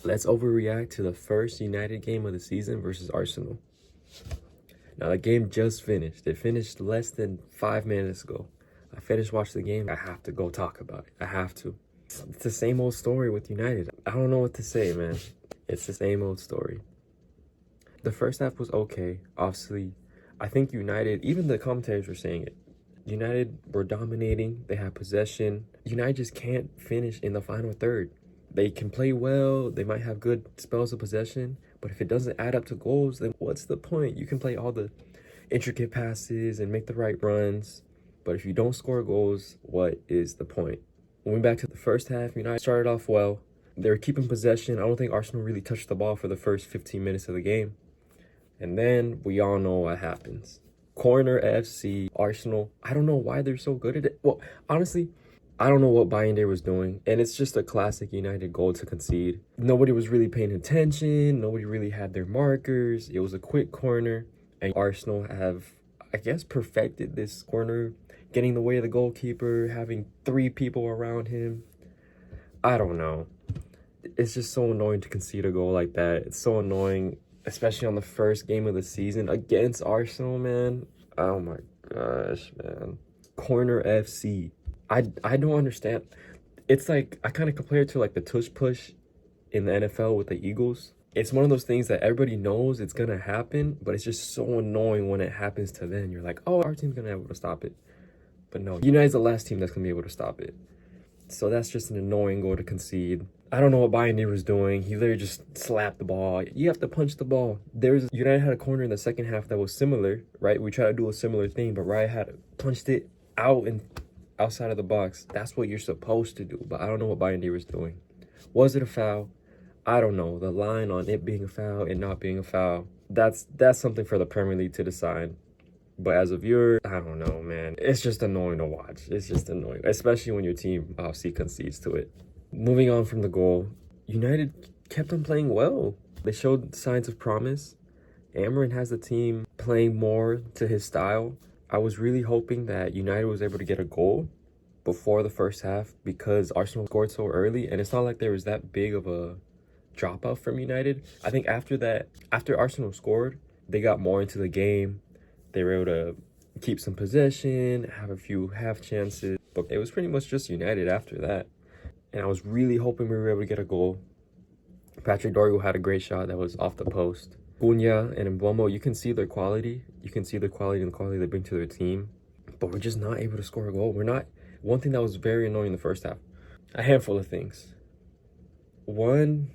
Let's overreact to the first United game of the season versus Arsenal. Now, the game just finished. It finished less than 5 minutes ago. I finished watching the game. I have to go talk about it. I have to. It's the same old story with United. I don't know what to say, man. It's the same old story. The first half was okay. Obviously, I think United, even the commentators were saying it. United were dominating. They had possession. United just can't finish in the final third. They can play well. They might have good spells of possession. But if it doesn't add up to goals, then what's the point? You can play all the intricate passes and make the right runs. But if you don't score goals, what is the point? Going back to the first half, United started off well. They were keeping possession. I don't think Arsenal really touched the ball for the first 15 minutes of the game. And then we all know what happens. Corner FC, Arsenal. I don't know why they're so good at it. Well, honestly, I don't know what Bayern was doing. And it's just a classic United goal to concede. Nobody was really paying attention. Nobody really had their markers. It was a quick corner. And Arsenal have, I guess, perfected this corner, getting in the way of the goalkeeper, having 3 people around him. I don't know. It's just so annoying to concede a goal like that. It's so annoying, especially on the first game of the season against Arsenal, man. Oh my gosh, man. Corner FC. I don't understand. It's like, I kind of compare it to like the tush push in the NFL with the Eagles. It's one of those things that everybody knows it's going to happen, but it's just so annoying when it happens to them. You're like, oh, our team's going to be able to stop it. But no, United's the last team that's going to be able to stop it. So that's just an annoying goal to concede. I don't know what Bayern was doing. He literally just slapped the ball. You have to punch the ball. United had a corner in the second half that was similar, right? We tried to do a similar thing, but Raya had punched it out and outside of the box. That's what you're supposed to do, but I don't know what Bayern was doing. Was it a foul? I don't know. The line on it being a foul and not being a foul, that's something for the Premier League to decide. But as a viewer, I don't know, man. It's just annoying to watch. It's just annoying, especially when your team obviously concedes to it. Moving on from the goal, United kept on playing well. They showed signs of promise. Amarin has the team playing more to his style. I was really hoping that United was able to get a goal before the first half because Arsenal scored so early, and it's not like there was that big of a dropout from United. I think after Arsenal scored, they got more into the game. They were able to keep some possession, have a few half chances, but it was pretty much just United after that. And I was really hoping we were able to get a goal. Patrick Dorgu had a great shot that was off the post. Cunha and Mbeumo, you can see their quality. You can see the quality and the quality they bring to their team. But we're just not able to score a goal. One thing that was very annoying in the first half. A handful of things. One,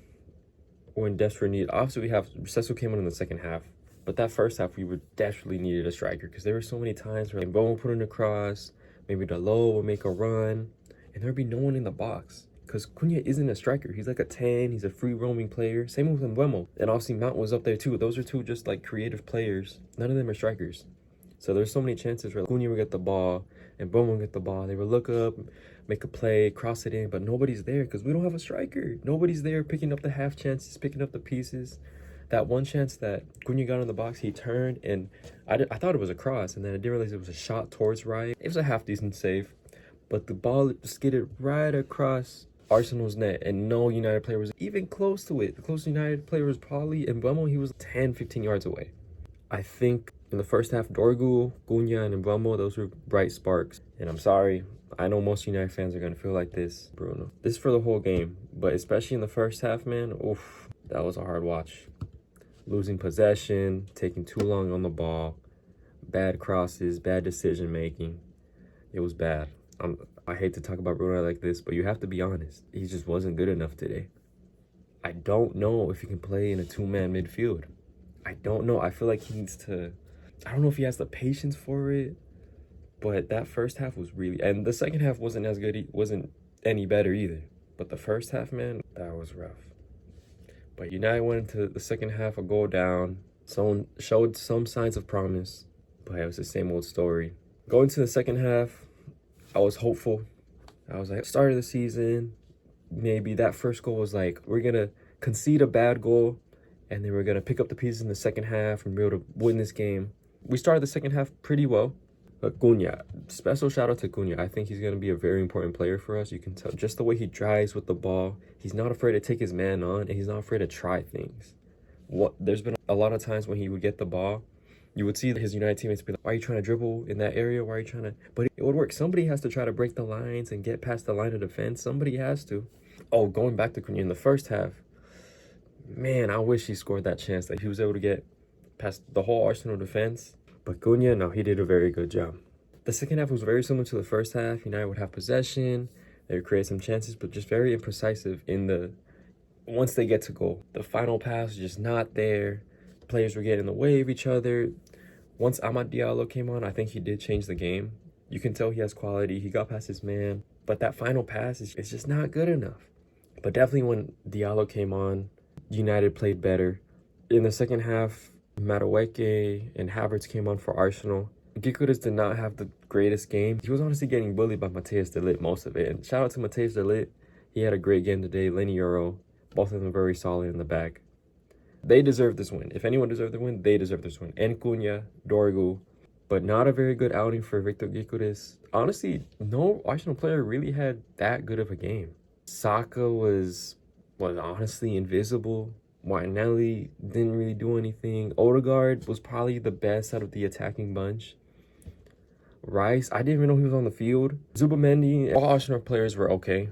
we're in desperate need. Obviously, we have Sesu came on in the second half. But that first half, we were desperately needed a striker because there were so many times where Mbeumo would put in a cross, maybe Dalot would make a run, and there'd be no one in the box. Because Cunha isn't a striker. He's like a 10. He's a free-roaming player. Same with Mbeumo. And obviously, Mount was up there too. Those are two just like creative players. None of them are strikers. So there's so many chances where Cunha would get the ball and Mbeumo would get the ball. They would look up, make a play, cross it in, but nobody's there because we don't have a striker. Nobody's there picking up the half chances, picking up the pieces. That one chance that Cunha got in the box, he turned, and I thought it was a cross, and then I didn't realize it was a shot towards Raya. It was a half-decent save, but the ball skidded right across Arsenal's net, and no United player was even close to it. The closest United player was probably Mbeumo. He was 10, 15 yards away. I think in the first half, Dorgu, Cunha, and Mbeumo, those were bright sparks. And I'm sorry, I know most United fans are going to feel like this, Bruno. This is for the whole game, but especially in the first half, man, oof, that was a hard watch. Losing possession, taking too long on the ball, bad crosses, bad decision-making. It was bad. I hate to talk about Bruno like this, but you have to be honest. He just wasn't good enough today. I don't know if he can play in a 2-man midfield. I don't know. I feel like he needs to... I don't know if he has the patience for it, but that first half was really... And the second half wasn't as good. It wasn't any better either. But the first half, man, that was rough. But United went into the second half a goal down. Someone showed some signs of promise, but it was the same old story. Going to the second half, I was hopeful. I was like, start of the season, maybe that first goal was like, we're going to concede a bad goal, and then we're going to pick up the pieces in the second half and be able to win this game. We started the second half pretty well. Cunha, special shout out to Cunha. I think he's going to be a very important player for us. You can tell just the way he drives with the ball. He's not afraid to take his man on, and he's not afraid to try things. There's been a lot of times when he would get the ball, you would see his United teammates be like, why are you trying to dribble in that area? Why are you trying to... But it would work. Somebody has to try to break the lines and get past the line of defense. Somebody has to. Oh, going back to Cunha in the first half, man, I wish he scored that chance. That he was able to get past the whole Arsenal defense. But Cunha, no, he did a very good job. The second half was very similar to the first half. United would have possession. They would create some chances, but just very imprecise in the... Once they get to goal, the final pass was just not there. Players were getting in the way of each other. Once Amad Diallo came on, I think he did change the game. You can tell he has quality. He got past his man. But that final pass is just not good enough. But definitely when Diallo came on, United played better. In the second half, Madueke and Havertz came on for Arsenal. Gyökeres did not have the greatest game. He was honestly getting bullied by Matthias de Ligt most of it. And shout out to Matthias de Ligt. He had a great game today. Lenny Euro, both of them very solid in the back. They deserve this win. If anyone deserved the win, they deserve this win. And Cunha, Dorgu. But not a very good outing for Victor Gyökeres. Honestly, no Arsenal player really had that good of a game. Saka was honestly invisible. Martinelli didn't really do anything. Odegaard was probably the best out of the attacking bunch. Rice, I didn't even know he was on the field. Zubamendi, all Arsenal players were okay.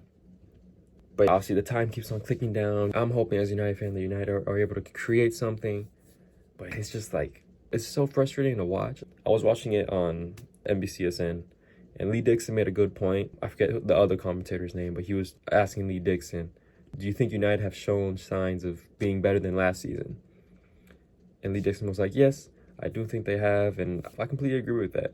But obviously the time keeps on clicking down. I'm hoping as a United fan that United are able to create something. But it's just like, it's so frustrating to watch. I was watching it on NBCSN, and Lee Dixon made a good point. I forget the other commentator's name, but he was asking Lee Dixon, do you think United have shown signs of being better than last season? And Lee Dixon was like, yes, I do think they have, and I completely agree with that.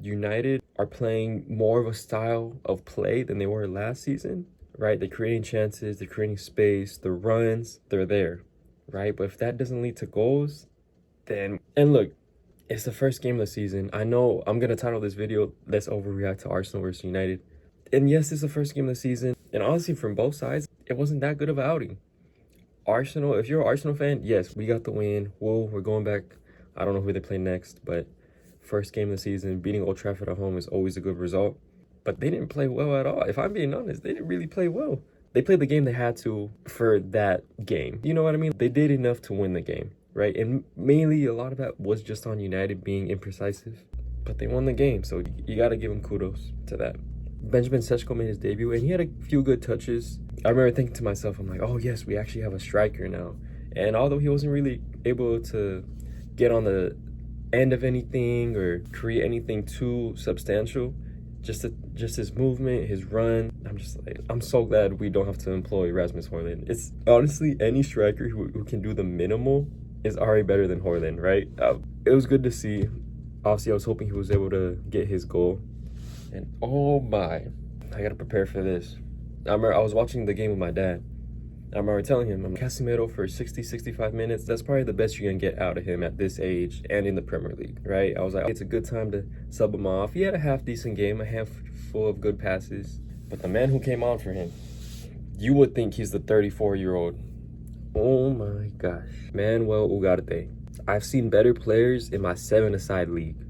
United are playing more of a style of play than they were last season, right? They're creating chances, they're creating space, the runs, they're there, right? But if that doesn't lead to goals, then... And look, it's the first game of the season. I know I'm going to title this video, Let's Overreact to Arsenal versus United. And yes, it's the first game of the season. And honestly, from both sides, it wasn't that good of an outing. Arsenal, if you're an Arsenal fan, yes, we got the win. Whoa, we're going back. I don't know who they play next, but first game of the season, beating Old Trafford at home is always a good result. But they didn't play well at all. If I'm being honest, they didn't really play well. They played the game they had to for that game. You know what I mean? They did enough to win the game, right? And mainly a lot of that was just on United being imprecise. But they won the game, so you got to give them kudos to that. Benjamin Sesko made his debut, and he had a few good touches. I remember thinking to myself, I'm like, oh yes, we actually have a striker now. And although he wasn't really able to get on the end of anything or create anything too substantial, just his movement, his run, I'm just like, I'm so glad we don't have to employ Rasmus Højlund. It's honestly any striker who can do the minimal is already better than Højlund, right? It was good to see. Obviously, I was hoping he was able to get his goal. And oh my, I gotta prepare for this. I remember I was watching the game with my dad. I remember telling him, Casemiro for 60, 65 minutes, that's probably the best you're gonna get out of him at this age and in the Premier League, right? I was like, it's a good time to sub him off. He had a half-decent game, a handful of good passes. But the man who came on for him, you would think he's the 34-year-old. Oh my gosh. Manuel Ugarte. I've seen better players in my 7-a-side league.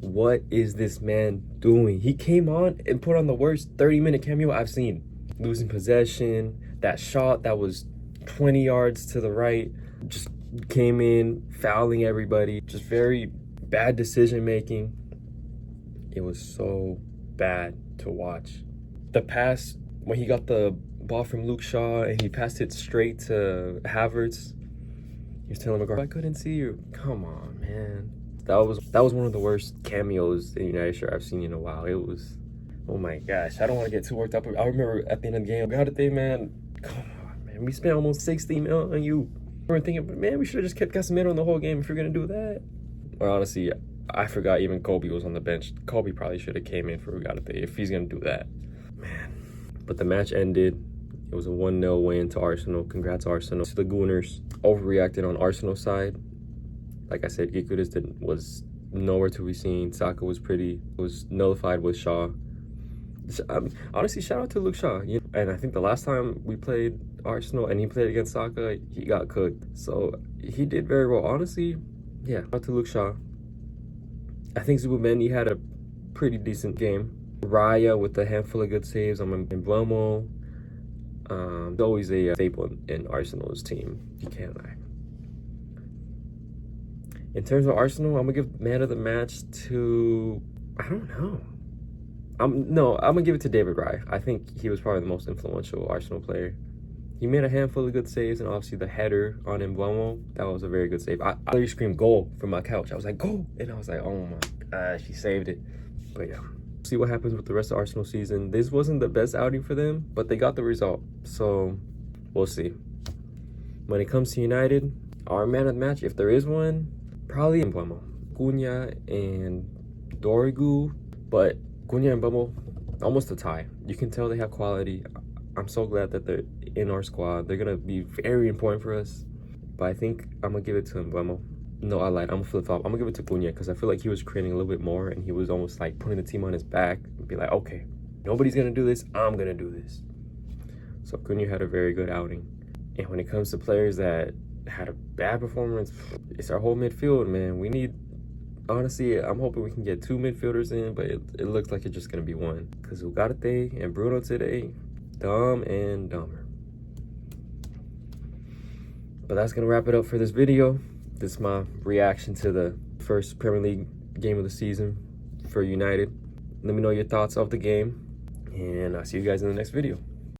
What is this man doing? He came on and put on the worst 30-minute cameo I've seen. Losing possession, that shot that was 20 yards to the right, just came in, fouling everybody. Just very bad decision-making. It was so bad to watch. The pass, when he got the ball from Luke Shaw and he passed it straight to Havertz, he was telling McGrath, I couldn't see you. Come on, man. That was one of the worst cameos in United shirt I've seen in a while. It was, oh my gosh. I don't want to get too worked up. I remember at the end of the game, God, man, come on, man. We spent almost 60 mil on you. I remember thinking, but man, we should have just kept Casemiro in the whole game if you're going to do that. Or honestly, I forgot even Kobe was on the bench. Kobe probably should have came in for Ugarte if he's going to do that. Man. But the match ended. It was a 1-0 win to Arsenal. Congrats, Arsenal. The Gooners overreacted on Arsenal's side. Like I said, Gyökeres was nowhere to be seen. Saka was nullified with Shaw. Honestly, shout out to Luke Shaw. And I think the last time we played Arsenal and he played against Saka, he got cooked. So he did very well. Honestly, yeah, shout out to Luke Shaw. I think Zubomendi had a pretty decent game. Raya with a handful of good saves. I'm in Mbeumo. Always a staple in Arsenal's team. You can't lie. In terms of Arsenal, I'm gonna give man of the match to, I don't know. I'm gonna give it to David Raya. I think he was probably the most influential Arsenal player. He made a handful of good saves, and obviously the header on Mbeumo, that was a very good save. I literally screamed goal from my couch. I was like, goal! And I was like, oh my gosh, he saved it. But yeah, see what happens with the rest of Arsenal season. This wasn't the best outing for them, but they got the result. So we'll see. When it comes to United, our man of the match, if there is one, probably Mbeumo. Cunha and Dorigu, but Cunha and Mbeumo, almost a tie. You can tell they have quality. I'm so glad that they're in our squad. They're gonna be very important for us. But I think I'm gonna give it to Mbeumo. No, I lied. I'm gonna flip flop. I'm gonna give it to Cunha because I feel like he was creating a little bit more, and he was almost like putting the team on his back and be like, okay, nobody's gonna do this. I'm gonna do this. So Cunha had a very good outing. And when it comes to players that had a bad performance, it's our whole midfield, man. We need, honestly, I'm hoping we can get 2 midfielders in, but it looks like it's just gonna be 1. Because Ugarte and Bruno today, dumb and dumber. But that's gonna wrap it up for this video. This is my reaction to the first Premier League game of the season for United. Let me know your thoughts of the game, and I'll see you guys in the next video.